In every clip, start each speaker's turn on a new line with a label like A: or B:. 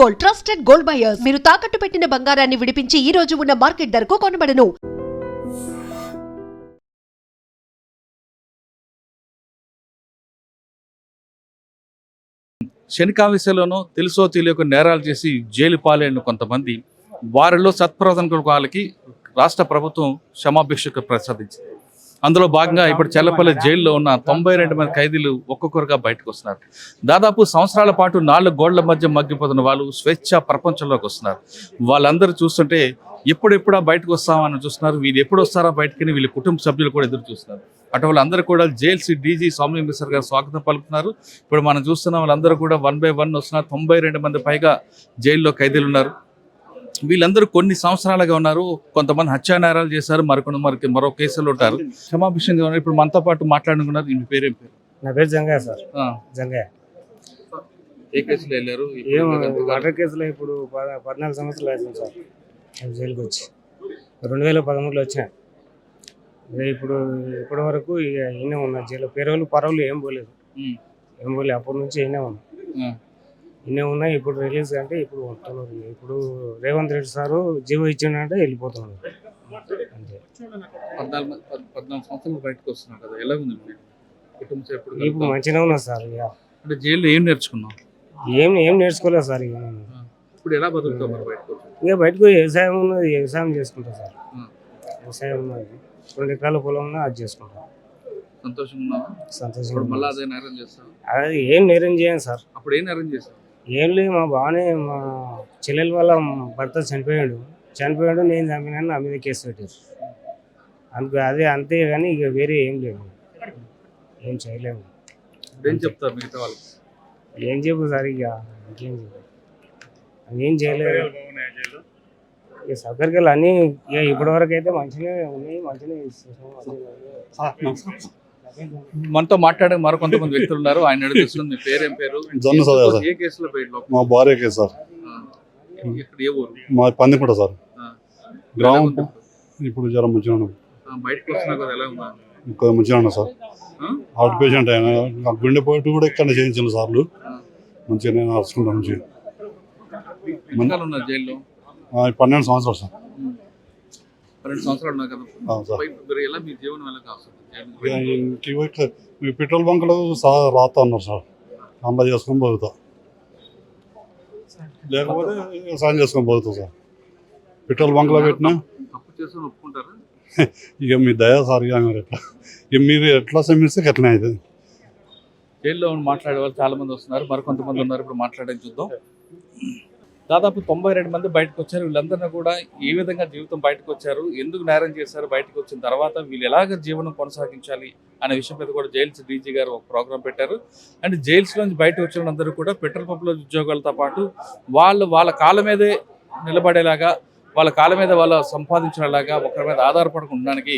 A: Gold, trusted gold buyers. మీరు తాకట్టు పెట్టిన బంగారాన్ని విడిపించి ఈ రోజు ఉన్న మార్కెట్ ధరకు కొనబడను.
B: శనికావిశలోనూ తెలుసో తెలియక నేరాలు చేసి జైలు పాలైన కొంతమంది వారిలో సత్ప్రవర్తన వాళ్ళకి రాష్ట్ర ప్రభుత్వం క్షమాభిక్షకు ప్రసాదించింది. అందులో భాగంగా ఇప్పుడు చెల్లపల్లి జైల్లో ఉన్న 92 మంది ఖైదీలు ఒక్కొక్కరుగా బయటకు వస్తున్నారు. దాదాపు సంవత్సరాల పాటు 4 గోళ్ల మధ్య మగ్గిపోతున్న వాళ్ళు స్వేచ్ఛ ప్రపంచంలోకి వస్తున్నారు. వాళ్ళందరూ చూస్తుంటే ఎప్పుడెప్పుడా బయటకు వస్తామని చూస్తున్నారు. వీళ్ళు ఎప్పుడు వస్తారా బయటకని వీళ్ళ కుటుంబ సభ్యులు కూడా ఎదురు చూస్తున్నారు. అటు వాళ్ళందరూ కూడా జైల్స్ డీజీ సౌమ్య మిశ్ర గారు స్వాగతం పలుకుతున్నారు. ఇప్పుడు మనం చూస్తున్న వాళ్ళందరూ కూడా 1 by 1 వస్తున్నారు. 92 మంది పైగా జైల్లో ఖైదీలు ఉన్నారు. వీళ్ళందరూ కొన్ని సంవత్సరాలుగా ఉన్నారు. కొంతమంది హత్యా నేరాలు చేశారు, మరికొంతమంది మరో కేసులు ఉంటారు. క్షమాభిషంగా ఉన్నారు. ఇప్పుడు మనతో పాటు మాట్లాడుకున్నారు. మీ పేరేం పేరు?
C: నా పేరు జంగయ్య సార్. జంగయ్య.
B: ఏ కేసులో వెళ్ళారు?
C: మర్డర్ కేసులో ఇప్పుడు 14 సంవత్సరాలు అవుతుంది సార్. జైలుకి వచ్చి 2013లో వచ్చా. ఇప్పుడు ఇప్పటి వరకు ఈయన ఉన్నా జైలు. పేరోళ్ళు పరవులు ఏం పోలేదు. అప్పటి నుంచి ఈయనే ఉన్నా. ఇప్పుడు రిలీజ్ అంటే ఇప్పుడు వస్తున్నారు. ఇప్పుడు రేవంత్ రెడ్డి సారు జీవో ఇచ్చిండంటే వెళ్ళిపోతున్నారు అంతే.
B: 14 సంవత్సరాలు బయటకు వస్తున్నారు కదా, ఎలా ఉంది
C: ఇప్పుడు మంచిగా ఉన్నా సార్. ఇక
B: అంటే జైల్లో ఏం నేర్చుకున్నాం?
C: ఏం నేర్చుకోలేదు సార్. ఇక
B: ఇప్పుడు ఎలా బతుకుతాం?
C: ఇక బయటకు వ్యవసాయం ఉన్నది, వ్యవసాయం చేసుకుంటా సార్. వ్యవసాయం ఉన్నది, 2 ఎకరాల పొలం ఉన్నా అది చేసుకుంటా.
B: సంతోషంగా
C: అది ఏం నేరం చేయను సార్.
B: అప్పుడు ఏం నేరం చేశారు?
C: ఏం లేదు, మా మా చెల్లెల వాళ్ళ భర్త చనిపోయాడు. నేను చంపినాను, నా మీద కేసు పెట్టారు. అదే అంతే కానీ ఇక వేరే ఏం లేదు, ఏం చేయలేము.
B: ఏం చెప్తారు మిగతా వాళ్ళకి?
C: ఏం చెప్పు సార్, ఇక ఇంకేం చెప్పు, ఏం చేయలేదు. ఇక సౌకర్యాలు అన్నీ ఇక ఇప్పటి వరకు అయితే మంచిగా ఉన్నాయి, మంచిగా ఇస్తున్నాం.
B: మనతో మాట్లాడే మరో కొంతమంది వ్యక్తులు ఉన్నారు. ఆయన అడుగుతున్నారు, మీ పేరేం పేరు? ఏ కేసులో
D: మా భార్య కేసు సార్. మా పందికుంట సార్ గ్రామం. ఇప్పుడు జ్వరం మంచిగా ఉన్నాం, మంచిగా ఉన్నా సార్. హార్ట్ పేషెంట్ ఆయన గుండె పోటు కూడా ఇక్కడ చేయించిన సార్లు. మంచిగా నేను నడుచుకుంటాను. మంచిగా 12 సంవత్సరాలు సార్.
B: 12 సంవత్సరాలు ఉన్నా కదా.
D: పెట్రోల్ బంక్లో రాతా ఉన్నారు సార్. అమ్మ చేసుకొని పోతా, లేకపోతే వ్యవసాయం చేసుకొని పోతాం సార్. పెట్రోల్ బంక్లో పెట్టినా ఇక మీ దయా సార్. ఇక మీరు ఎట్లా శ్రమిస్తే ఎట్లనే అవుతుంది.
B: జైల్లో మాట్లాడే వాళ్ళు చాలా మంది వస్తున్నారు, మరికొంతమంది ఉన్నారు. ఇప్పుడు మాట్లాడే చూద్దాం. దాదాపు 92 మంది బయటకు వచ్చారు. వీళ్ళందరినీ కూడా ఏ విధంగా జీవితం బయటకు వచ్చారు, ఎందుకు నేరం చేశారు, బయటకు వచ్చిన తర్వాత వీళ్ళు ఎలాగ జీవనం కొనసాగించాలి అనే విషయం మీద కూడా జైల్స్ డీజీ గారు ఒక ప్రోగ్రాం పెట్టారు. అండ్ జైల్స్ నుంచి బయటకు వచ్చిన వాళ్ళందరూ కూడా పెట్రోల్ పంపుల ఉద్యోగాలతో పాటు వాళ్ళ కాళ్ళ మీదే నిలబడేలాగా, వాళ్ళ కాళ్ళ మీద వాళ్ళు సంపాదించేలాగా, ఒకరి మీద ఆధారపడకుండా ఉండడానికి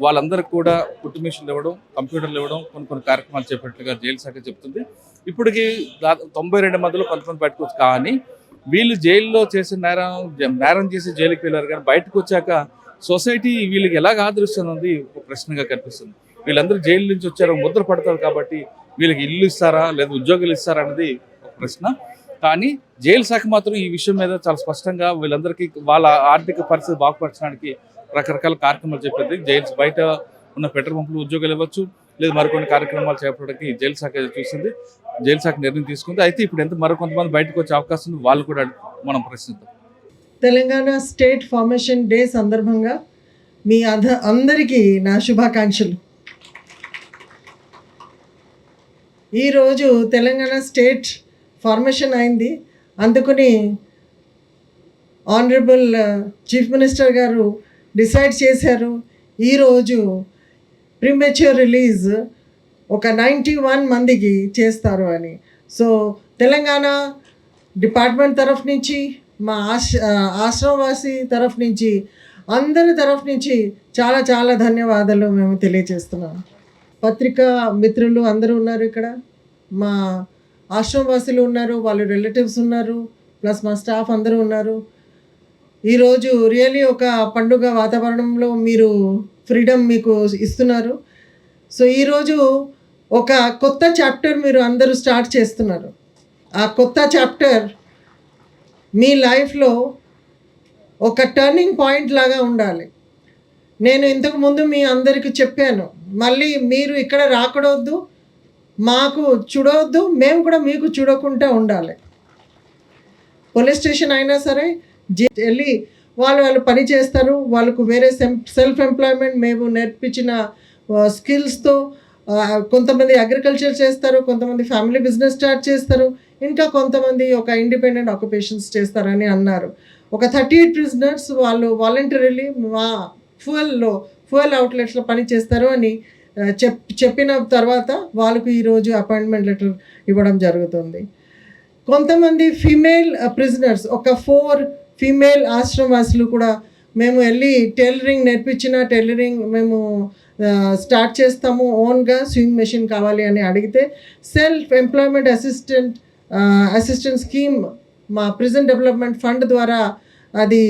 B: వాళ్ళందరికీ కూడా కుట్టు మిషన్లు ఇవ్వడం, కంప్యూటర్లు ఇవ్వడం, కొన్ని కార్యక్రమాలు చేపట్టినట్టుగా జైలు శాఖ చెప్తుంది. ఇప్పటికీ 92 మందిలో కొంతమంది బయటకు వచ్చి, కానీ వీళ్ళు జైల్లో చేసిన నేరం చేసి జైలుకి వెళ్ళారు. కానీ బయటకు వచ్చాక సొసైటీ వీళ్ళకి ఎలాగ ఆదరిస్తుంది ఒక ప్రశ్నగా కనిపిస్తుంది. వీళ్ళందరూ జైలు నుంచి వచ్చారు, ముద్ర పడతారు కాబట్టి వీళ్ళకి ఇల్లు ఇస్తారా లేదా ఉద్యోగాలు ఇస్తారా అనేది ఒక ప్రశ్న. కానీ జైలు శాఖ మాత్రం ఈ విషయం మీద చాలా స్పష్టంగా వీళ్ళందరికీ వాళ్ళ ఆర్థిక పరిస్థితి బాగుపరచడానికి రకరకాల కార్యక్రమాలు చెప్పింది. జైల్స్ బయట ఉన్న పెట్రోల్ పంపులు ఉద్యోగాలు ఇవ్వచ్చు, లేదా మరికొన్ని కార్యక్రమాలు చేపట్టడానికి జైలు శాఖ చూసింది, జైలు శాఖ నిర్ణయం తీసుకుంది. అయితే ఇప్పుడు మరికొంతమంది బయటకు వచ్చే అవకాశం ఉంది, వాళ్ళు కూడా మనం ప్రశ్నిద్దాం.
E: తెలంగాణ స్టేట్ ఫార్మేషన్ డే సందర్భంగా మీ అందరికీ నా శుభాకాంక్షలు. ఈరోజు తెలంగాణ స్టేట్ ఫార్మేషన్ అయింది. అందుకని ఆనరబుల్ చీఫ్ మినిస్టర్ గారు డిసైడ్ చేశారు ఈరోజు ప్రీమెచ్యూర్ రిలీజ్ ఒక 91 మందికి చేస్తారు అని. సో తెలంగాణ డిపార్ట్మెంట్ తరఫు నుంచి, మా ఆశ్రమవాసి తరఫు నుంచి, అందరి తరఫు నుంచి చాలా చాలా ధన్యవాదాలు మేము తెలియజేస్తున్నాం. పత్రికా మిత్రులు అందరూ ఉన్నారు ఇక్కడ, మా ఆశ్రమవాసులు ఉన్నారు, వాళ్ళ రిలేటివ్స్ ఉన్నారు, ప్లస్ మా స్టాఫ్ అందరూ ఉన్నారు. ఈరోజు రియల్లీ ఒక పండుగ వాతావరణంలో మీరు ఫ్రీడమ్ మీకు ఇస్తున్నారు. సో ఈరోజు ఒక కొత్త చాప్టర్ మీరు అందరూ స్టార్ట్ చేస్తున్నారు. ఆ కొత్త చాప్టర్ మీ లైఫ్లో ఒక టర్నింగ్ పాయింట్ లాగా ఉండాలి. నేను ఇంతకుముందు మీ అందరికీ చెప్పాను, మళ్ళీ మీరు ఇక్కడ రాకూడదు, మాకు చూడవద్దు, మేము కూడా మీకు చూడకుండా ఉండాలి. పోలీస్ స్టేషన్ అయినా సరే వెళ్ళి వాళ్ళు పని చేస్తారు. వాళ్ళకు వేరే సెల్ఫ్ ఎంప్లాయ్మెంట్ మేము నేర్పించిన స్కిల్స్తో కొంతమంది అగ్రికల్చర్ చేస్తారు, కొంతమంది ఫ్యామిలీ బిజినెస్ స్టార్ట్ చేస్తారు, ఇంకా కొంతమంది ఒక ఇండిపెండెంట్ ఆక్యుపేషన్స్ చేస్తారని అన్నారు. ఒక 38 ప్రిజనర్స్ వాళ్ళు వాలంటరీలీ మా ఫ్యూయల్ అవుట్లెట్స్లో పని చేస్తారు అని చెప్పిన తర్వాత వాళ్ళకు ఈరోజు అపాయింట్మెంట్ లెటర్ ఇవ్వడం జరుగుతుంది. కొంతమంది ఫీమేల్ ప్రిజనర్స్, ఒక 4 ఫీమేల్ ఆశ్రమవాసులు కూడా మేము వెళ్ళి టైలరింగ్ నేర్పించిన టైలరింగ్ మేము స్టార్ట్ చేస్తాము, ఓన్గా స్వింగ్ మెషిన్ కావాలి అని అడిగితే సెల్ఫ్ ఎంప్లాయ్మెంట్ అసిస్టెంట్ స్కీమ్ మా ప్రిజన్ డెవలప్మెంట్ ఫండ్ ద్వారా అది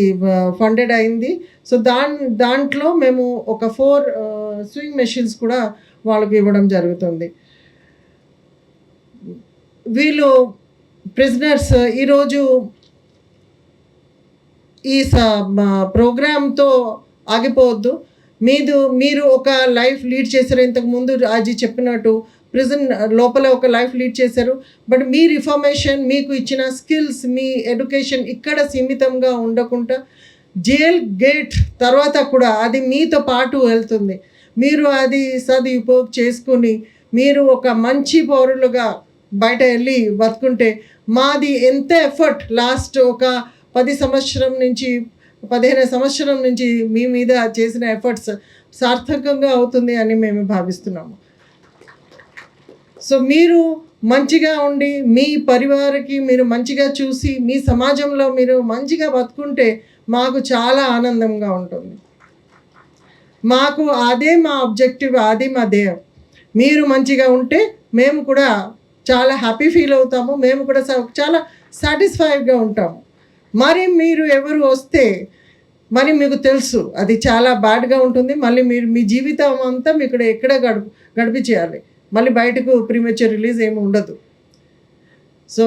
E: ఫండెడ్ అయింది. సో దాంట్లో మేము ఒక 4 స్వింగ్ మెషిన్స్ కూడా వాళ్ళకి ఇవ్వడం జరుగుతుంది. వీళ్ళు ప్రిజనర్స్ ఈరోజు ఈ ప్రోగ్రామ్తో ఆగిపోవద్దు. మీరు ఒక లైఫ్ లీడ్ చేశారు, ఇంతకుముందు రాజీ చెప్పినట్టు ప్రిజన్ లోపల ఒక లైఫ్ లీడ్ చేశారు. బట్ మీ రిఫర్మేషన్, మీకు ఇచ్చిన స్కిల్స్, మీ ఎడ్యుకేషన్ ఇక్కడ సీమితంగా ఉండకుండా జైల్ గేట్ తర్వాత కూడా అది మీతో పాటు వెళ్తుంది. మీరు అది సదుపయోగం చేసుకుని మీరు ఒక మంచి పౌరులుగా బయట వెళ్ళి బతుకుంటే మాది ఎంత ఎఫర్ట్ లాస్ట్ ఒక 15 సంవత్సరం నుంచి మీ మీద చేసిన ఎఫర్ట్స్ సార్థకంగా అవుతుంది అని మేము భావిస్తున్నాము. సో మీరు మంచిగా ఉండి మీ పరివారికి మీరు మంచిగా చూసి మీ సమాజంలో మీరు మంచిగా బతుకుంటే మాకు చాలా ఆనందంగా ఉంటుంది. మాకు అదే మా ఆబ్జెక్టివ్, అది మా ధ్యేయం. మీరు మంచిగా ఉంటే మేము కూడా చాలా హ్యాపీ ఫీల్ అవుతాము, మేము కూడా చాలా సాటిస్ఫైడ్గా ఉంటాము. మరి మీరు ఎవరు వస్తే మరి మీకు తెలుసు అది చాలా బ్యాడ్గా ఉంటుంది. మళ్ళీ మీరు మీ జీవితం అంతా మీకు ఎక్కడ గడిపి చేయాలి, మళ్ళీ బయటకు ప్రీమెచ్యూర్ రిలీజ్ ఏమి ఉండదు. సో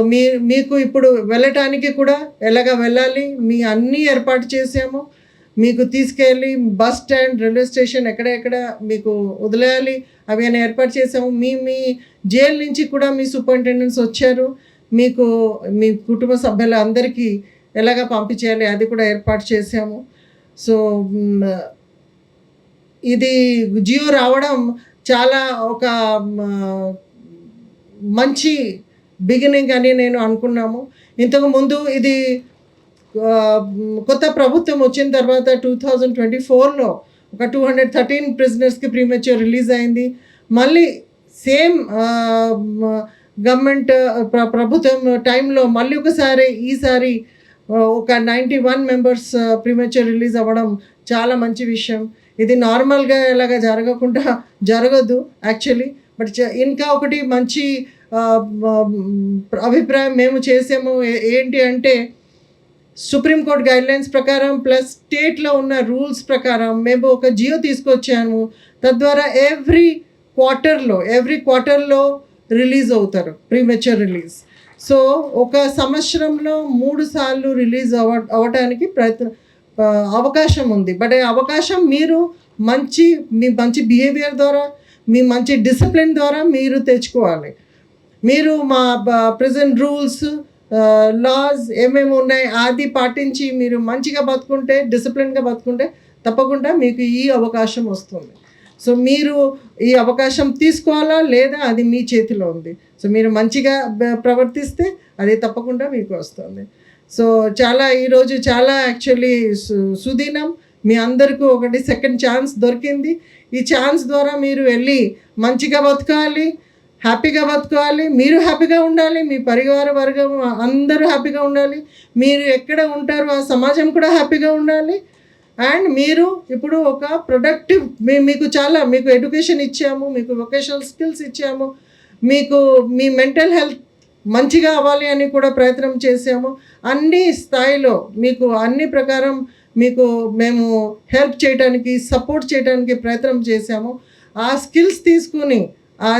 E: మీకు ఇప్పుడు వెళ్ళటానికి కూడా ఎలాగ వెళ్ళాలి మీ అన్నీ ఏర్పాటు చేసాము. మీకు తీసుకెళ్ళి బస్ స్టాండ్, రైల్వే స్టేషన్ ఎక్కడెక్కడ మీకు వదిలేయాలి అవి అని ఏర్పాటు చేసాము. మీ జైలు నుంచి కూడా మీ సూపరింటెండెంట్స్ వచ్చారు, మీకు మీ కుటుంబ సభ్యుల అందరికీ ఎలాగ పంపించేయాలి అది కూడా ఏర్పాటు చేసాము. సో ఇది జియో రావడం చాలా ఒక మంచి బిగినింగ్ అని నేను అనుకున్నాము. ఇంతకుముందు ఇది కొత్త ప్రభుత్వం వచ్చిన తర్వాత 2024లో ఒక 213 ప్రిజనర్స్కి ప్రీమెచ్యూర్ రిలీజ్ అయింది. మళ్ళీ సేమ్ గవర్నమెంట్ ప్రభుత్వం టైంలో మళ్ళీ ఈసారి ఒక 91 మెంబర్స్ ప్రీమెచ్యూర్ రిలీజ్ అవ్వడం చాలా మంచి విషయం. ఇది నార్మల్గా ఇలాగా జరగదు యాక్చువల్లీ. బట్ ఇంకా ఒకటి మంచి అభిప్రాయం మేము చేసాము ఏంటి అంటే సుప్రీంకోర్టు గైడ్లైన్స్ ప్రకారం ప్లస్ స్టేట్లో ఉన్న రూల్స్ ప్రకారం మేము ఒక జియో తీసుకొచ్చాము. తద్వారా ఎవ్రీ క్వార్టర్లో రిలీజ్ అవుతారు ప్రీమెచ్యూర్ రిలీజ్. సో ఒక సంవత్సరంలో 3 సార్లు రిలీజ్ అవ్వటానికి అవకాశం ఉంది. బట్ అవకాశం మీరు మీ మంచి బిహేవియర్ ద్వారా, మీ మంచి డిసిప్లిన్ ద్వారా మీరు తెచ్చుకోవాలి. మీరు మా ప్రెజెంట్ రూల్స్ లాస్ ఏమేమి ఉన్నాయి అది పాటించి మీరు మంచిగా బతుకుంటే, డిసిప్లిన్గా బతుకుంటే తప్పకుండా మీకు ఈ అవకాశం వస్తుంది. సో మీరు ఈ అవకాశం తీసుకోవాలా లేదా అది మీ చేతిలో ఉంది. సో మీరు మంచిగా ప్రవర్తిస్తే అది తప్పకుండా మీకు వస్తుంది. సో ఈరోజు చాలా యాక్చువల్లీ సుదినం. మీ అందరికీ ఒకటి సెకండ్ ఛాన్స్ దొరికింది. ఈ ఛాన్స్ ద్వారా మీరు వెళ్ళి మంచిగా బతకాలి, హ్యాపీగా బతకాలి, మీరు హ్యాపీగా ఉండాలి, మీ పరివార వర్గం అందరూ హ్యాపీగా ఉండాలి, మీరు ఎక్కడ ఉంటారో ఆ సమాజం కూడా హ్యాపీగా ఉండాలి. అండ్ మీరు ఇప్పుడు ఒక ప్రొడక్టివ్ మీకు ఎడ్యుకేషన్ ఇచ్చాము, మీకు వొకేషనల్ స్కిల్స్ ఇచ్చాము, మీకు మీ మెంటల్ హెల్త్ మంచిగా అవ్వాలి అని కూడా ప్రయత్నం చేసాము. అన్ని స్థాయిలో మీకు అన్ని ప్రకారం మేము హెల్ప్ చేయడానికి, సపోర్ట్ చేయడానికి ప్రయత్నం చేసాము. ఆ స్కిల్స్ తీసుకుని ఆ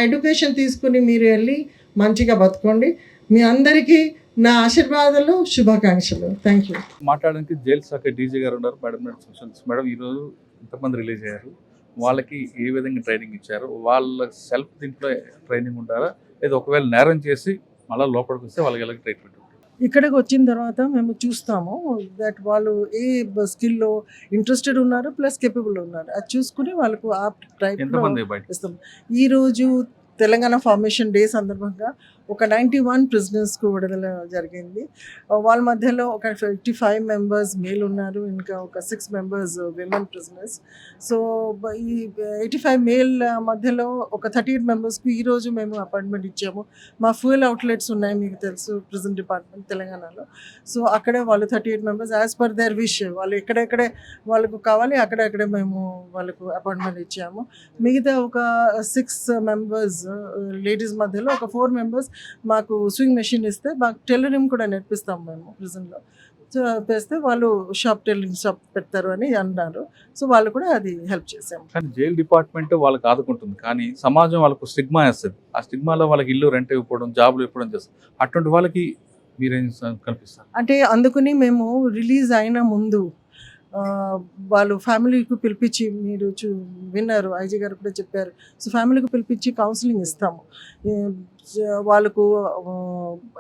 E: ఎడ్యుకేషన్ తీసుకుని మీరు వెళ్ళి మంచిగా బతుకోండి. మీ అందరికీ నా ఆశీర్వాదాలు, శుభాకాంక్షలు. Thank you.
B: మాట్లాడడానికి జైలు శాఖ డీజీ గారు ఉన్నారు. మేడం ఈరోజు ఇంతమంది రిలీజ్ అయ్యారు, వాళ్ళకి ఏ విధంగా ట్రైనింగ్ ఇచ్చారు? వాళ్ళ సెల్ఫ్ దీంట్లో ట్రైనింగ్ ఉండాలా, లేదా ఒకవేళ నేరం చేసి మళ్ళీ లోపలికి వస్తే వాళ్ళకి ఎలాగ ట్రీట్మెంట్ ఉంటుంది?
F: ఇక్కడికి వచ్చిన తర్వాత మేము చూస్తాము దట్ వాళ్ళు ఏ స్కిల్లో ఇంట్రెస్టెడ్ ఉన్నారు ప్లస్ కేపబుల్ ఉన్నారు, అది చూసుకుని వాళ్ళకు ఆ టైప్లో
B: ఎంతమంది బయట?
F: ఇస్తాం. ఈరోజు తెలంగాణ ఫార్మేషన్ డే సందర్భంగా ఒక 91 ప్రిజనర్స్కు విడుదల జరిగింది. వాళ్ళ మధ్యలో ఒక 55 మెంబర్స్ మేల్ ఉన్నారు, ఇంకా ఒక 6 మెంబర్స్ విమెన్ ప్రిజనర్స్. సో ఈ 85 మేల్ మధ్యలో ఒక 38 మెంబర్స్కు ఈరోజు మేము అపాయింట్మెంట్ ఇచ్చాము. మా ఫ్యూయల్ అవుట్లెట్స్ ఉన్నాయి, మీకు తెలుసు, ప్రిజన్ డిపార్ట్మెంట్ తెలంగాణలో. సో అక్కడే వాళ్ళు 38 members as per their wish, వాళ్ళు ఎక్కడెక్కడే వాళ్ళకు కావాలి అక్కడెక్కడే మేము వాళ్ళకు అపాయింట్మెంట్ ఇచ్చాము. మిగతా ఒక 6 మెంబర్స్ లేడీస్ మధ్యలో ఒక 4 మెంబర్స్ మాకు స్వింగ్ మెషిన్ ఇస్తే మాకు టైలరింగ్ కూడా నేర్పిస్తాం మేము ప్రిజన్లో. సో వేస్తే వాళ్ళు టైలరింగ్ షాప్ పెడతారు అని అన్నారు. సో వాళ్ళు కూడా అది హెల్ప్ చేసాము.
B: కానీ జైలు డిపార్ట్మెంట్ వాళ్ళకి ఆదుకుంటుంది, కానీ సమాజం వాళ్ళకు స్టిగ్మా వేస్తుంది. ఆ స్టిగ్మాలో వాళ్ళకి ఇల్లు రెంట్ ఇవ్వడం, జాబులు ఇవ్వడం చేస్తారు. అటువంటి వాళ్ళకి మీరేం కల్పిస్తారు?
F: అంటే అందుకని మేము రిలీజ్ అయిన ముందు వాళ్ళు ఫ్యామిలీకి పిలిపించి, మీరు విన్నారు, ఐజీ గారు కూడా చెప్పారు. సో ఫ్యామిలీకి పిలిపించి కౌన్సిలింగ్ ఇస్తాము. వాళ్ళకు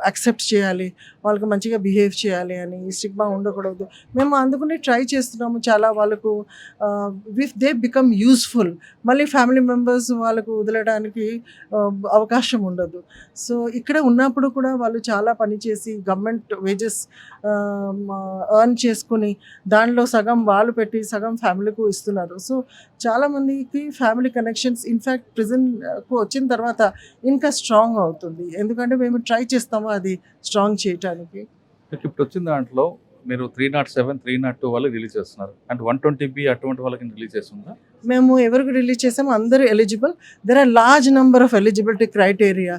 F: యాక్సెప్ట్ చేయాలి, వాళ్ళకు మంచిగా బిహేవ్ చేయాలి అని, స్టిగ్మా ఉండకూడదు. మేము అందుకని ట్రై చేస్తున్నాము చాలా. వాళ్ళకు ఇఫ్ దే బికమ్ యూస్ఫుల్, మళ్ళీ ఫ్యామిలీ మెంబర్స్ వాళ్ళకు వదలడానికి అవకాశం ఉండదు. సో ఇక్కడ ఉన్నప్పుడు కూడా వాళ్ళు చాలా పనిచేసి గవర్నమెంట్ వేజెస్ ఎర్న్ చేసుకుని దానిలో సగం వాళ్ళు పెట్టి సగం ఫ్యామిలీకు ఇస్తున్నారు. సో చాలామందికి ఫ్యామిలీ కనెక్షన్స్ ఇన్ఫ్యాక్ట్ ప్రిజన్కు వచ్చిన తర్వాత ఇంకా స్ట్రాంగ్ అవుతుంది, ఎందుకంటే మేము ట్రై చేస్తాము అది స్ట్రాంగ్ చేయడానికి.
B: ఇప్పుడు వచ్చిన దాంట్లో మీరు 307, 302 వాళ్ళు రిలీజ్ చేస్తున్నారు, అంటే 120B అటువంటి వాళ్ళకి రిలీజ్ చేస్తుందా?
F: మేము ఎవరికి రిలీజ్ చేసాము అందరూ eligible. There are large number of eligibility criteria.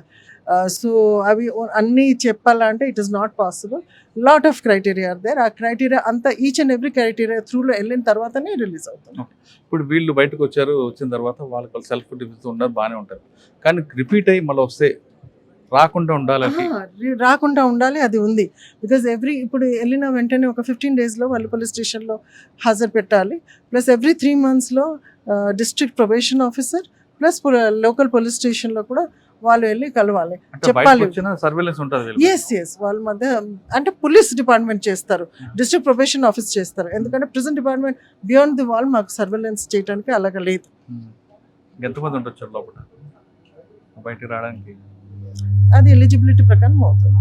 F: So అవి అన్నీ చెప్పాలంటే it is not possible. Lot of criteria are there. ఆ క్రైటీరియా అంతా ఈచ్ అండ్ ఎవ్రీ క్రైటీరియా త్రూలో వెళ్ళిన తర్వాతనే రిలీజ్ అవుతుంది.
B: ఇప్పుడు వీళ్ళు బయటకు వచ్చారు, వచ్చిన తర్వాత వాళ్ళకి సెల్ఫ్ డిఫెన్స్ ఉన్నారు, బాగానే ఉంటారు. కానీ రిపీట్ అయ్యి మళ్ళీ వస్తే రాకుండా ఉండాలి, అది ఉంది. బికాజ్ ఇప్పుడు వెళ్ళిన వెంటనే ఒక 15 డేస్లో వాళ్ళు పోలీస్ స్టేషన్లో హాజరు పెట్టాలి. ప్లస్ ఎవ్రీ 3 మంత్స్లో district probation officer plus local police స్టేషన్లో కూడా వాళ్ళు వెళ్ళి కలవాలి, చెప్పాలి. ఎస్ వాళ్ళ మధ్య అంటే పోలీస్ డిపార్ట్మెంట్ చేస్తారు, డిస్ట్రిక్ట్ ప్రొబేషన్ ఆఫీస్ చేస్తారు. ఎందుకంటే prison department beyond the wall మాకు సర్వేలెన్స్ చేయడానికి అలాగ లేదు. ఎంతమంది ఉండొచ్చు లోపల బయటకు రావడానికి?
F: అది ఎలిజిబిలిటీ ప్రకారం అవుతుంది.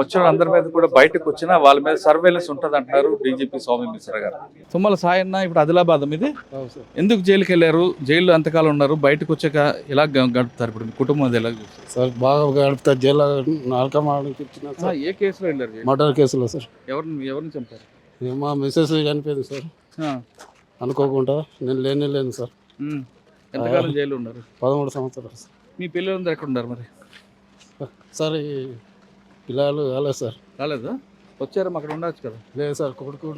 B: వచ్చిన అందరి మీద కూడా బయటకు వచ్చినా వాళ్ళ మీద సర్వేలెన్స్ ఉంటుంది అంటున్నారు డీజీపీ స్వామి మిశ్రా గారు. తుమ్మల సాయన్న ఇప్పుడు ఆదిలాబాద్ మీద ఎందుకు జైలుకి వెళ్ళారు? జైల్లో ఎంతకాలం ఉన్నారు, బయటకు వచ్చాక ఎలా గడుపుతారు? ఇప్పుడు మీ కుటుంబం ఎలా చూస్తారు
G: సార్? బాగా గడుపుతారు. జైలు నాలుకమాడకి ఇచ్చిన సార్.
B: ఏ కేసులో వెళ్ళారు?
G: మర్డర్ కేసులో సార్.
B: ఎవరిని చంపారు?
G: మా మిస్సెస్ చనిపోయింది సార్, అనుకోకుండా. నేను లేను సార్.
B: ఎంతకాలం జైలు ఉన్నారు?
G: 13 సంవత్సరాలు సార్.
B: మీ పిల్లలందరూ ఎక్కడ ఉన్నారు మరి?
G: సార్ పిల్లలు కాలేదు సార్.
B: రాలేదా? వచ్చారా? అక్కడ ఉండొచ్చు కదా.
G: లేదు సార్, కొడుకు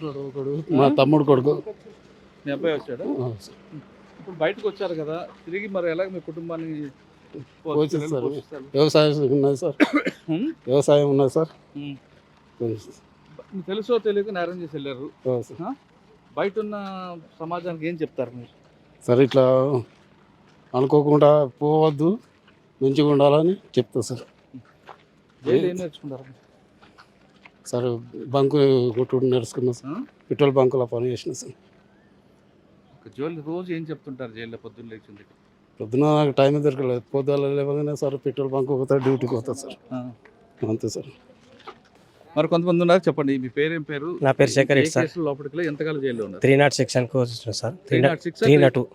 G: మా తమ్ముడు కొడుకు.
B: మీ అబ్బాయి వచ్చాడా? ఇప్పుడు బయటకు వచ్చారు కదా, తిరిగి మరి ఎలాగ మీ కుటుంబాన్ని
G: సార్? వ్యవసాయం ఉన్నది సార్, వ్యవసాయం ఉన్నది సార్.
B: మీకు తెలుసో తెలియక నేరం చేసి వెళ్ళారు. బయట ఉన్న సమాజానికి ఏం చెప్తారు మీరు?
G: సార్ ఇట్లా అనుకోకుండా పోవద్దు, మంచిగా ఉండాలని చెప్తా సార్.
B: జైలు ఏం నేర్చుకుంటారు
G: సార్? బంకు కొట్టుడు నేర్చుకున్నా సార్, పెట్రోల్ బంకులో పని చేసిన సార్.
B: రోజు ఏం చెప్తుంటారు జైల్లో పొద్దున్న లేచింది?
G: పొద్దున నాకు టైం దొరకలేదు, పొద్దున్న లేవగానే సార్ పెట్రోల్ బంక్ పోతా, డ్యూటీకి పోతా సార్, అంతే సార్.
B: మరి కొంతమంది ఉన్నారు, చెప్పండి మీ పేరేం పేరు?
H: నా పేరు శేఖర్ రెడ్డి సార్.
B: లోపలికి ఎంతకాలం జైల్లో ఉన్నారు?
H: 306 సెక్షన్కి వచ్చిన సార్. 302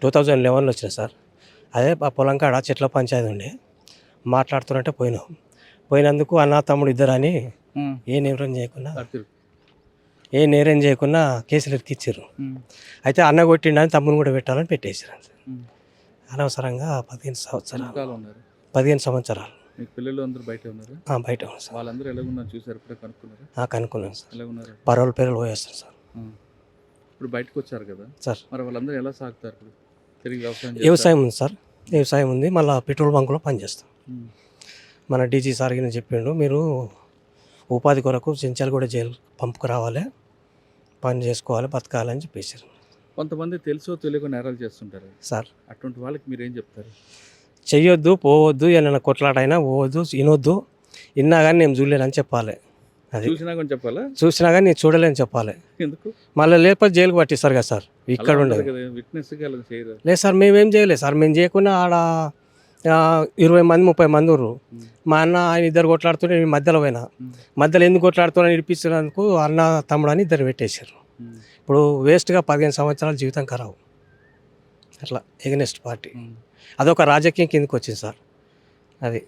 H: 2011లో వచ్చిన సార్. అదే పొలం కాడ చెట్ల పంచాయతీ ఉండే, మాట్లాడుతున్నట్టే పోయినందుకు అన్న తమ్ముడు ఇద్దరు అని ఏ నేరం చేయకుండా కేసులు ఎక్కిచ్చారు. అయితే అన్న కొట్టిండని తమ్ముని కూడా పెట్టాలని పెట్టేసారు. అనవసరంగా 15 సంవత్సరాలు.
B: పిల్లలు అందరూ బయట ఉన్నారు?
H: బయట ఉన్నారు సార్.
B: వాళ్ళందరూ ఎలా ఉన్నారు చూసారు?
H: కనుక్కున్నాను సార్. పరోల్ పేర్లు పోయేస్తారు సార్.
B: ఇప్పుడు బయటకు వచ్చారు కదా
H: సార్,
B: మరి వాళ్ళందరూ ఎలా సాగుతారు? తిరిగి
H: వ్యవసాయం ఉంది సార్, వ్యవసాయం ఉంది, మళ్ళీ పెట్రోల్ బంకులో పనిచేస్తాం. మన డీజీ సార్ గిన చెప్పిండు, మీరు ఉపాధి కొరకు చెంచాలగూడ జైలు పంపుకు రావాలి, పని చేసుకోవాలి, బతకాలని చెప్పేశారు
B: కొంతమంది తెలుసో తెలియక నేరాలు చేస్తుంటారు
H: సార్.
B: అటువంటి వాళ్ళకి మీరు ఏం చెప్తారు?
H: చెయ్యొద్దు, పోవద్దు, ఏమైనా కొట్లాటైనా పోవద్దు, వినొద్దు, విన్నా కానీ నేను చూడలేనని చెప్పాలి. అది
B: చూసినా కూడా చెప్పాలా?
H: చూసినా కానీ నేను చూడలేని చెప్పాలి.
B: ఎందుకు?
H: మళ్ళీ లేకపోతే జైలుకి పట్టిస్తారు కదా సార్. ఇక్కడ ఉండదు
B: విట్నెస్ చేయరు.
H: లేదు సార్, మేమేం చేయలేదు సార్. మేము చేయకుండా ఆడ 20 మంది 30 మంది ఉర్రు. మా అన్న ఆయన ఇద్దరు కొట్లాడుతుంటే నేను మధ్యలో పోయినా. మధ్యలో ఎందుకు కొట్లాడుతున్నా ఇడిపించినందుకు అన్న తమ్ముడు అని ఇద్దరు పెట్టేశారు. ఇప్పుడు వేస్ట్గా 15 సంవత్సరాల జీవితం ఖరాబు. అట్లా ఎగనెస్ట్ పార్టీ అదొక రాజకీయం కిందకి వచ్చింది సార్. అది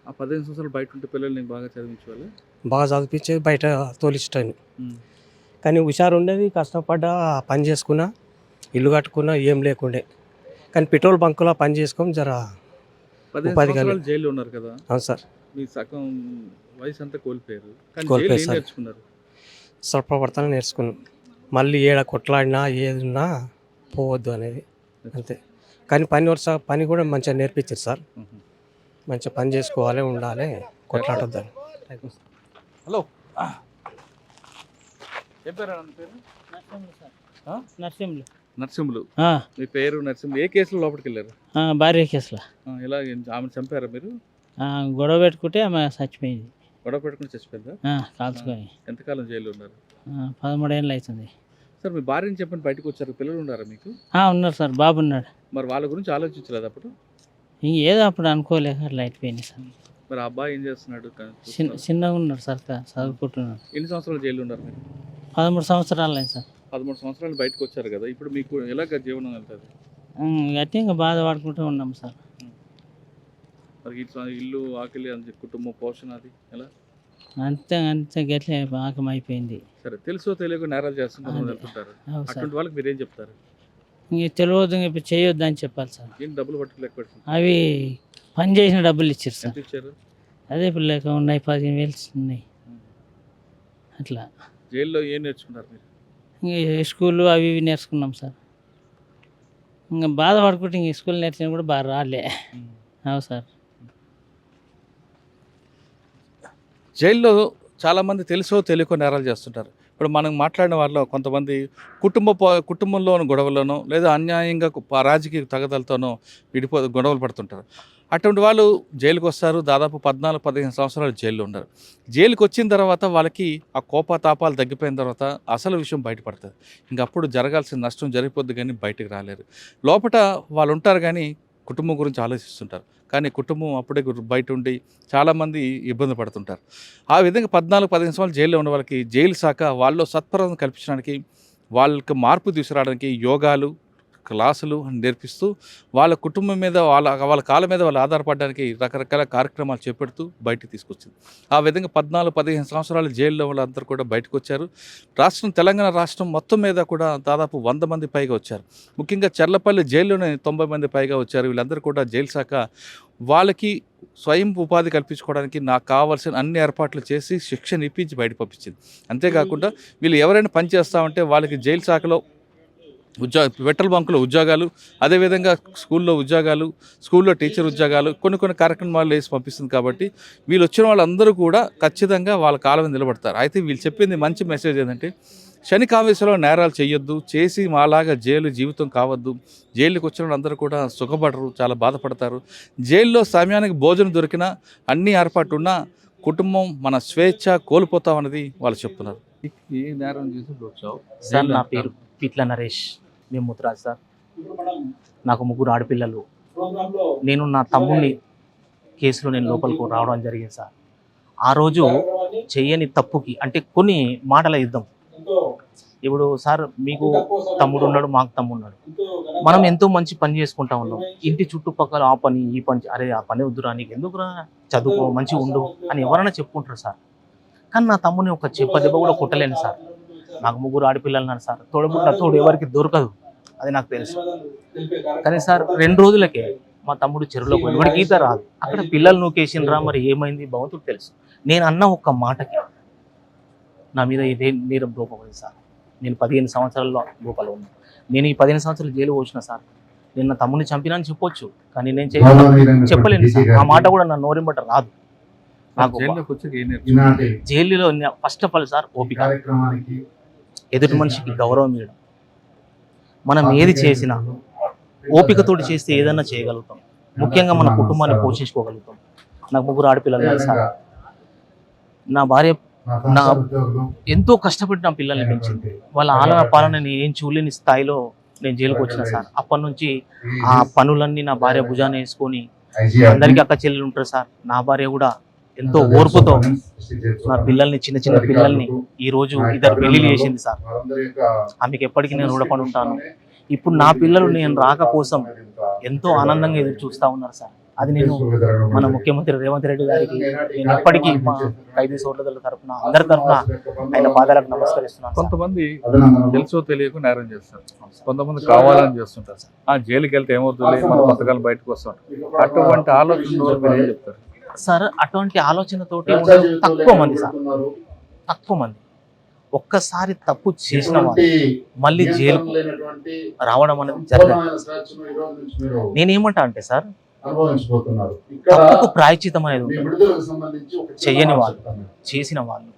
B: ఆ 15 సంవత్సరాలు బయట ఉంటే పిల్లల్ని బాగా చదివించాలి,
H: బాగా చదివించేది, బయట తోలిస్తాను. కానీ హుషారు ఉండేది, కష్టపడ్డా, పని చేసుకున్నా, ఇల్లు కట్టుకున్నా, ఏం లేకుండే. కానీ పెట్రోల్ బంకులో పని చేసుకొని జర
B: 15
H: ఉపాధి
B: సంవత్సరాలు జైల్లో ఉన్నారు కదా.
H: అవును సార్.
B: మీ సగం వయసు అంతా కోల్పోయారు. కానీ
H: కోల్పోయారు
B: జైల్లో ఏం
H: సార్.
B: నేర్చుకున్నారు?
H: స్వల్పవర్తన నేర్చుకున్నాం. మళ్ళీ ఏడ కొట్లాడినా ఏదున్నా పోవద్దు అనేది అంతే. కానీ పని కూడా మంచిగా నేర్పించారు సార్. మంచిగా పని చేసుకోవాలి, ఉండాలి, కొట్లాడొద్దని.
B: హలో, ఏం పేరు అన్న పేరు? నరసింహులు. మీ పేరు నరసింహులు. ఏ కేసులో లోపలికి వెళ్ళారు?
I: భార్య కేసులో.
B: ఎలా ఆమె చంపారా మీరు?
I: గొడవ పెట్టుకుంటే ఆమె చచ్చిపోయింది.
B: గొడవ పెట్టుకుని చచ్చిపోయిందా?
I: కాల్చుకొని.
B: ఎంతకాలం జైల్లో ఉన్నారు?
I: 13 ఏళ్ళు అవుతుంది
B: సార్. మీ భార్యని చెప్పని బయటకు వచ్చారు, పిల్లలు ఉన్నారా మీకు?
I: ఉన్నారు సార్, బాబు ఉన్నాడు.
B: మరి వాళ్ళ గురించి ఆలోచించలేదు అప్పుడు?
I: ఇంకేదో అప్పుడు అనుకోలేక అట్లా అయిపోయింది సార్.
B: మరి ఆ అబ్బాయి ఏం చేస్తున్నాడు?
I: చిన్నగా ఉన్నాడు సార్, చదువుకుంటున్నాడు.
B: ఎన్ని సంవత్సరాలు జైల్లో ఉన్నారు మీరు?
I: 13 సంవత్సరాలు అయింది సార్.
B: 13 సంవత్సరాలు బయటకు వచ్చారు కదా, ఇప్పుడు మీకు ఎలాగ జీవనం వెళ్తుంది?
I: గట్టి ఇంకా బాధపడుకుంటూ ఉన్నాం సార్.
B: మరి ఇల్లు ఆకలి అని కుటుంబం పోషణ అది ఎలా?
I: అంతే గట్లే పాకం అయిపోయింది.
B: సరే, తెలుసో తెలియక నేరాలు చేస్తుంటారు, అటువంటి వాళ్ళకి మీరు ఏం చెప్తారు?
I: ఇంక తెలియదు, ఇప్పుడు చేయొద్దు అని చెప్పాలి సార్.
B: ఏం డబ్బులు పట్టుకు
I: అవి పని చేసిన డబ్బులు ఇచ్చారు సార్.
B: ఇచ్చారు?
I: అదే ఇప్పుడు లెక్క ఉన్నాయి, 15,000 ఉన్నాయి. అట్లా
B: జైల్లో ఏం నేర్చుకున్నారు మీరు?
I: ఇంక స్కూళ్ళు అవి ఇవి నేర్చుకున్నాం సార్. ఇంకా బాధపడుకుంటే ఇంక స్కూల్ నేర్చుకుని కూడా బాగా రాలే. అవు సార్.
B: జైల్లో చాలామంది తెలుసో తెలియకో నేరాలు చేస్తుంటారు. ఇప్పుడు మనం మాట్లాడిన వాళ్ళలో కొంతమంది కుటుంబంలోని గొడవల్లోనో లేదా అన్యాయంగా రాజకీయ తగదలతోనో గొడవలు పడుతుంటారు. అటువంటి వాళ్ళు జైలుకి వస్తారు. దాదాపు 14-15 సంవత్సరాలు జైల్లో ఉన్నారు. జైలుకి వచ్చిన తర్వాత వాళ్ళకి ఆ కోపతాపాలు తగ్గిపోయిన తర్వాత అసలు విషయం బయటపడుతుంది. ఇంకప్పుడు జరగాల్సిన నష్టం జరిగిపోద్ది, కానీ బయటకు రాలేరు. లోపల వాళ్ళు ఉంటారు కానీ కుటుంబం గురించి ఆలోచిస్తుంటారు. కానీ కుటుంబం అప్పుడే బయట ఉండి చాలామంది ఇబ్బంది పడుతుంటారు. ఆ విధంగా 14-15 సంవత్సరాలు జైల్లో ఉన్న వాళ్ళకి జైలు శాఖ వాళ్ళలో సత్వరం కల్పించడానికి, వాళ్ళకి మార్పు తీసుకురావడానికి యోగాలు, క్లాసులు నేర్పిస్తూ వాళ్ళ కుటుంబం మీద వాళ్ళ కాళ్ళ మీద వాళ్ళు ఆధారపడడానికి రకరకాల కార్యక్రమాలు చేపడుతూ బయటికి తీసుకొచ్చింది. ఆ విధంగా 14-15 సంవత్సరాలు జైల్లో వాళ్ళందరూ కూడా బయటకు వచ్చారు. తెలంగాణ రాష్ట్రం మొత్తం మీద కూడా దాదాపు 100 మంది పైగా వచ్చారు. ముఖ్యంగా చర్లపల్లి జైల్లోనే 90 మంది పైగా వచ్చారు. వీళ్ళందరూ కూడా జైలు శాఖ వాళ్ళకి స్వయం ఉపాధి కల్పించుకోవడానికి నాకు కావాల్సిన అన్ని ఏర్పాట్లు చేసి శిక్షణ ఇప్పించి బయట పంపించింది. అంతేకాకుండా వీళ్ళు ఎవరైనా పని చేస్తామంటే వాళ్ళకి జైలు శాఖలో పెట్రోల్ బంకులో ఉద్యోగాలు, అదేవిధంగా స్కూల్లో ఉద్యోగాలు, స్కూల్లో టీచర్ ఉద్యోగాలు, కొన్ని కార్యక్రమాలు వేసి పంపిస్తుంది. కాబట్టి వీళ్ళు వచ్చిన వాళ్ళందరూ కూడా ఖచ్చితంగా వాళ్ళ కాలం మీద నిలబడతారు. అయితే వీళ్ళు చెప్పింది మంచి మెసేజ్ ఏంటంటే, క్షణికావేశంలో నేరాలు చేయొద్దు, చేసి మాలాగా జైలు జీవితం కావద్దు. జైలుకి వచ్చిన వాళ్ళందరూ కూడా సుఖపడరు, చాలా బాధపడతారు. జైల్లో సమయానికి భోజనం దొరికినా, అన్ని ఏర్పాటు ఉన్నా కుటుంబం మన స్వేచ్ఛ కోల్పోతామన్నది వాళ్ళు చెప్తున్నారు. ఏ నేరం చేసి వచ్చావు?
J: సార్, నా పేరు పిట్ల నరేష్, మేము ముత్తరాజు సార్. నాకు 3 ఆడపిల్లలు. నేను నా తమ్ముడిని కేసులో నేను లోపలికి రావడం జరిగింది సార్. ఆ రోజు చేయని తప్పుకి, అంటే కొన్ని మాటల యుద్ధం. ఇప్పుడు సార్, మీకు తమ్ముడు ఉన్నాడు, మాకు తమ్ముడు ఉన్నాడు. మనం ఎంతో మంచి పని చేసుకుంటా ఉన్నాం. ఇంటి చుట్టుపక్కల ఆ పని ఈ పని, అరే ఆ పని వద్దురా, నీకు ఎందుకురా, చదువుకో, మంచిగా ఉండు అని ఎవరైనా చెప్పుకుంటారు సార్. కానీ నా తమ్ముని ఒక దెబ్బ కూడా కొట్టలేను సార్. నాకు 3 ఆడపిల్లలు ఉన్నారు సార్. తోడు ఎవరికి దొరకదు, అది నాకు తెలుసు. కానీ సార్, 2 రోజులకే మా తమ్ముడు చెరువులో పోయి, వాడికి ఈత రాదు. అక్కడ పిల్లలు నూకేసిండ్రా, మరి ఏమైంది భగవంతుడు తెలుసు. నేను అన్న ఒక్క మాటకి నా మీద ఇదే నేరం రూపమైంది సార్. నేను 15 సంవత్సరాల్లో లోపల ఉన్నాను. నేను ఈ 15 సంవత్సరాలు జైలు వచ్చిన సార్. నేను నా తమ్ముడిని చంపినా అని చెప్పొచ్చు, కానీ నేను చెప్పలేను సార్. ఆ మాట కూడా నా నోరింబట రాదు. నాకు
B: జైల్లోకి వచ్చాక ఏం నేర్చుకున్నారు?
J: జైలులో ఫస్ట్ ఆఫ్ ఆల్ సార్ ఓపిక, ఎదుటి మనిషికి గౌరవం ఇవ్వడం. మనం ఏది చేసినా ఓపికతోటి చేస్తే ఏదైనా చేయగలుగుతాం. ముఖ్యంగా మన కుటుంబాన్ని పోషించుకోగలుగుతాం. నాకు 3 ఆడపిల్లలు ఉన్నారు సార్. నా భార్య ఎంతో కష్టపడి నా పిల్లల్ని పెంచింది. వాళ్ళ ఆలన పాలన నేను ఏం చూడలేని స్థాయిలో నేను జైలుకి వచ్చిన సార్. అప్పటి నుంచి ఆ పనులన్నీ నా భార్య భుజాన్ని వేసుకొని, అందరికీ అక్క చెల్లెలు ఉంటారు సార్, నా భార్య కూడా ఎంతో ఓర్పుతో నా పిల్లల్ని, చిన్న చిన్న పిల్లల్ని ఈ రోజు 2 పెళ్లిళ్ళు చేసింది సార్. ఆమెకి ఎప్పటికీ నేను రుణపడి ఉంటాను. ఇప్పుడు నా పిల్లలు నేను రాక కోసం ఎంతో ఆనందంగా ఎదురు చూస్తూ ఉన్నారు సార్. అది నేను మన ముఖ్యమంత్రి రేవంత్ రెడ్డి గారికి నేను ఎప్పటికీ మా ఖైదీ సోదరుల తరఫున, అందరి తరఫున ఆయన పాదాలకు నమస్కరిస్తున్నాను.
B: కొంతమంది తెలుసో తెలియక నేరం చేస్తారు, కొంతమంది కావాలని చేస్తుంటారు. ఆ జైలుకి వెళ్తే ఏమవుతుంది, మన పథకాలు బయటకు వస్తాం. అటువంటి ఆలోచన మీరు ఏం చెప్తారు
J: సార్? అటువంటి ఆలోచనతోటి తక్కువ మంది సార్, తక్కువ మంది. ఒక్కసారి తప్పు చేసిన వాళ్ళు మళ్ళీ జైలుకు రావడం అనేది జరగదు. నేనేమంటా అంటే సార్, తప్పుకు ప్రాయశ్చితం అనేది ఉంటుంది. చెయ్యని వాళ్ళు, చేసిన వాళ్ళు,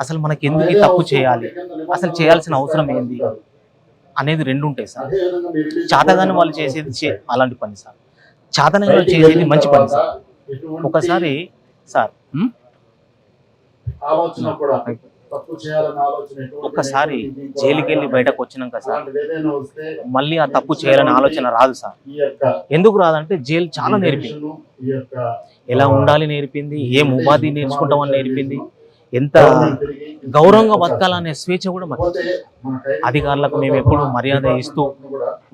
J: అసలు మనకి ఎందుకు తప్పు చేయాలి, అసలు చేయాల్సిన అవసరం ఏంది అనేది 2 ఉంటాయి సార్. చాతగాని వాళ్ళు చేసేది అలాంటి పని సార్, చాతగాని వాళ్ళు చేసేది మంచి పని సార్. ఒకసారి సార్ ఒక్కసారి జైలుకి వెళ్ళి బయటకు వచ్చినాక సార్ మళ్ళీ ఆ తప్పు చేయాలనే ఆలోచన రాదు సార్. ఎందుకు రాదంటే జైలు చాలా నేర్పింది, ఎలా ఉండాలి నేర్పింది, ఏం ఉపాధి నేర్చుకుంటామని నేర్పింది, ఎంత గౌరవంగా బతకాలనే స్వేచ్ఛ కూడా మాకు. అధికారులకు మేము ఎప్పుడు మర్యాద ఇస్తూ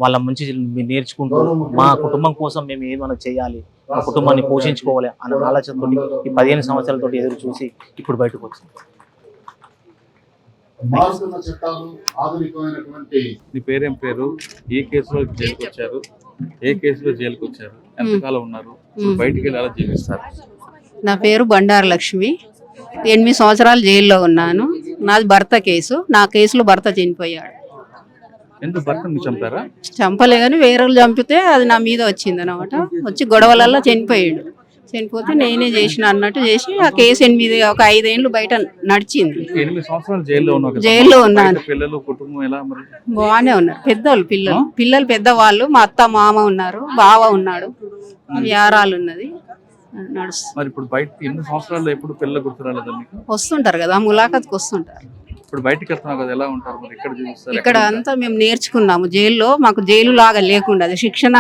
J: వాళ్ళ మంచి నేర్చుకుంటూ మా కుటుంబం కోసం మేము ఏమైనా చేయాలి, మా కుటుంబాన్ని పోషించుకోవాలి అన్న ఆలోచనతో ఈ 15 సంవత్సరాలతో ఎదురు చూసి ఇప్పుడు బయటకు వచ్చింది.
B: నీ పేరేం పేరు, ఏ కేసులో జైలుకి వచ్చారు, ఏ కేసులో జైలుకి వచ్చారు, ఎంతకాలం ఉన్నారు, బయటికి వెళ్ళి ఎలా జీవిస్తారు?
K: నా పేరు బండారు లక్ష్మి. 8 సంవత్సరాలు జైల్లో ఉన్నాను. నాది భర్త కేసు. నా కేసులో భర్త చనిపోయాడు.
B: ఎందుకు భర్తను చంపారా?
K: చంపలే కానీ వేరే చంపితే అది నా మీద వచ్చింది అనమాట. వచ్చి గొడవలలో చనిపోయాడు. చనిపోతే నేనే చేసిన అన్నట్టు చేసి ఆ కేసు 5 ఏళ్ళు బయట నడిచింది.
B: 8 సంవత్సరాలు జైల్లో ఉన్నారు.
K: జైల్లో ఉన్నాను.
B: పిల్లలు, కుటుంబం ఎలా మరి?
K: బాగానే ఉన్నారు. పెద్దోళ్ళు పిల్లలు పెద్దవాళ్ళు. మా అత్త మామ ఉన్నారు, బావ ఉన్నాడు, యారాలు ఉన్నది, నడుస్తుంది.
B: మరి ఇప్పుడు బయట 8 సంవత్సరాల్లో ఎప్పుడు పిల్లలు గుర్తురాలేదా మీకు?
K: వస్తుంటారు కదా, ములాఖత్కి వస్తుంటారు.
B: ఇప్పుడు బయటికి వెళ్తున్నావు కదా, ఎలా ఉంటారు మరి? ఇక్కడ జీవిస్తారు?
K: ఇక్కడ అంతా మేము నేర్చుకున్నాము. జైల్లో మాకు జైలు లాగా లేకుండా అది శిక్షణ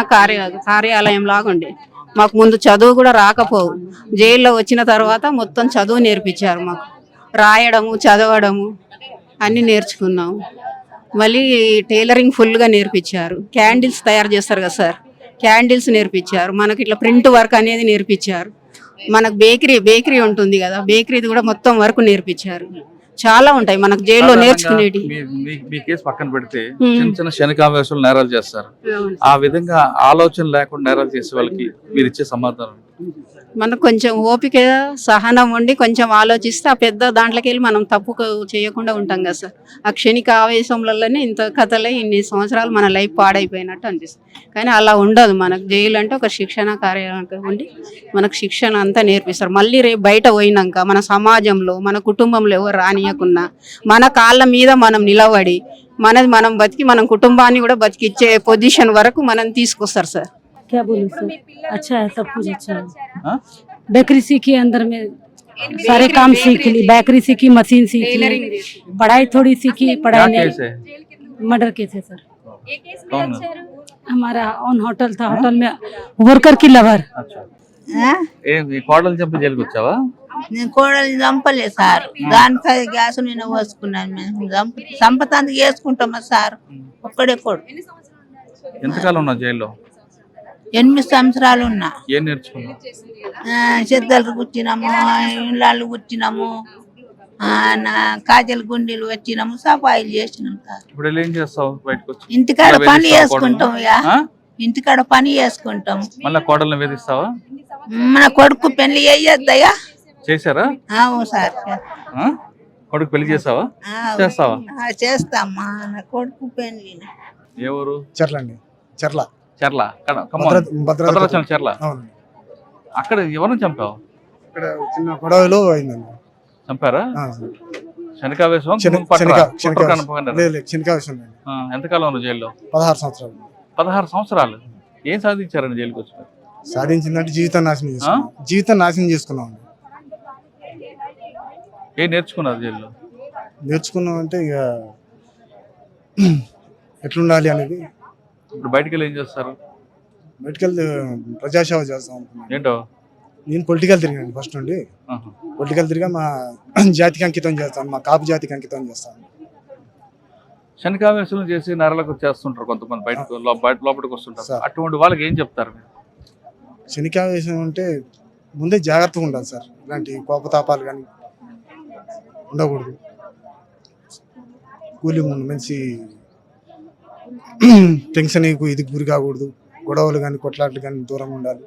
K: కార్యాలయం లాగా ఉండే. మాకు ముందు చదువు కూడా రాకపోవు. జైల్లో వచ్చిన తర్వాత మొత్తం చదువు నేర్పించారు మాకు. రాయడము, చదవడము అన్నీ నేర్చుకున్నాము. మళ్ళీ టైలరింగ్ ఫుల్గా నేర్పించారు. క్యాండిల్స్ తయారు చేస్తారు కదా సార్, క్యాండిల్స్ నేర్పించారు. మనకి ఇట్లా ప్రింట్ వర్క్ అనేది నేర్పించారు. మనకు బేకరీ ఉంటుంది కదా, బేకరీది కూడా మొత్తం వర్క్ నేర్పించారు. చాలా ఉంటాయి మనకు జైల్లో నేర్చుకునేటి.
B: మీ కేసు పక్కన పెడితే చిన్న చిన్న శనికావేశాలు నేరాలు చేస్తారు. ఆ విధంగా ఆలోచన లేకుండా నేరాలు చేసే వాళ్ళకి మీరు ఇచ్చే సమాధానం?
K: మనకు కొంచెం ఓపిక, సహనం ఉండి కొంచెం ఆలోచిస్తే ఆ పెద్ద దాంట్లోకి వెళ్ళి మనం తప్పు చేయకుండా ఉంటాం కదా సార్. ఆ క్షణిక ఆవేశంలోనే ఇంత కథలే ఇన్ని సంవత్సరాలు మన లైఫ్ పాడైపోయినట్టు అనిపిస్తుంది. కానీ అలా ఉండదు. మనకు జైలు అంటే ఒక శిక్షణ కార్యాలయం ఉండి మనకు శిక్షణ అంతా నేర్పిస్తారు. మళ్ళీ రేపు బయట పోయినాక మన సమాజంలో, మన కుటుంబంలో ఎవరు రానియకున్నా మన కాళ్ళ మీద మనం నిలబడి మనం బతికి మన కుటుంబాన్ని కూడా బతికిచ్చే పొజిషన్ వరకు మనం తీసుకొస్తారు సార్.
L: क्या बोलूं सर, अच्छा है, सब कुछ अच्छा है. बेकरी सीखी, अंदर में सारे काम सीख ली. बेकरी सीखी, मशीन सीख ली, पढ़ाई थोड़ी सीखी. पढ़ाई नहीं, मर्डर केस है सर. हमारा ऑन होटल था, होटल में वर्कर की लवर.
B: కోడలు చంపి జైలుకి వచ్చావా?
M: నేను కోడలు చంపలే సార్. దానిపై గ్యాస్ నేను పోసుకున్నాను. మేము సంపతానికి వేసుకుంటామా సార్? ఒక్కడే కొడు.
B: ఎంతకాలం ఉన్నావు జైల్లో?
M: 8 సంవత్సరాలు ఉన్నా.
B: ఏం నేర్చుకున్నావు?
M: చెద్దలు కూర్చున్నాము, ఇళ్ళాళ్ళు కూర్చున్నాము, కాజల గుండీలు వచ్చినాము, సఫాయిలు చేసినాం సార్.
B: ఇప్పుడు ఏం చేస్తావు బయటకు వచ్చి?
M: ఇంటికాడ పని చేసుకుంటాం. ఇంటికాడ పని చేసుకుంటాం.
B: మళ్ళీ కోడల్ని వేధిస్తావా?
M: మన కొడుకు పెళ్లి చేయొద్దయ్యా.
B: చేశారా?
M: అవును సార్.
B: కొడుకు పెళ్లి చేసావా? చేస్తావా?
M: చేస్తామా. నా కొడుకు పెళ్లి.
B: ఎవరు?
G: చెర్లండి. చెర్ల.
B: చెర్ల. చెర్ల. అక్కడ ఎవరిని చంపావు?
C: ఇక్కడ చిన్న గొడవలో అయిందండి.
B: చంపారా?
C: ఆ, సార్.
B: శనికావేశం
C: శనికావేశం
B: ఎంతకాలం ఉన్నారు జైల్లో?
C: 16 సంవత్సరాలు.
B: 16 సంవత్సరాలు. ఏం సాధించారండి జైలుకి వచ్చినారు?
C: సాధించిందంటే జీవితం నాశనం చేసుకున్నాం. జీవితం నాశనం చేసుకున్నాం.
B: ఏం నేర్చుకున్నారు జైల్లో?
C: నేర్చుకున్నాం అంటే ఇక ఎట్లుండాలి అనేది.
B: ఇప్పుడు బయటికి వెళ్ళి ఏం చేస్తారు?
C: మెడికల్ ప్రజాసేవ చేస్తాం అనుకున్నాను.
B: ఏంటో?
C: నేను పొలిటికల్ తిరిగాను ఫస్ట్ నుండి. పొలిటికల్ తిరిగా మా జాతికి అంకితం చేస్తాను, మా కాపు జాతికి అంకితం చేస్తాను.
B: శనికావేశం చేసి నరలకు చేస్తుంటారు కొంతమంది, లోపలికి వస్తుంటారు. అటువంటి వాళ్ళకి ఏం చెప్తారు?
C: శనికావేశం అంటే ముందే జాగ్రత్తగా ఉండాలి సార్. ఇలాంటి కోపతాపాలు కానీ ఉండకూడదు. కూలి మంచి టెన్షన్ ఇది గురి కాకూడదు. గొడవలు కానీ కొట్లాట్లు కానీ దూరంగా ఉండాలి.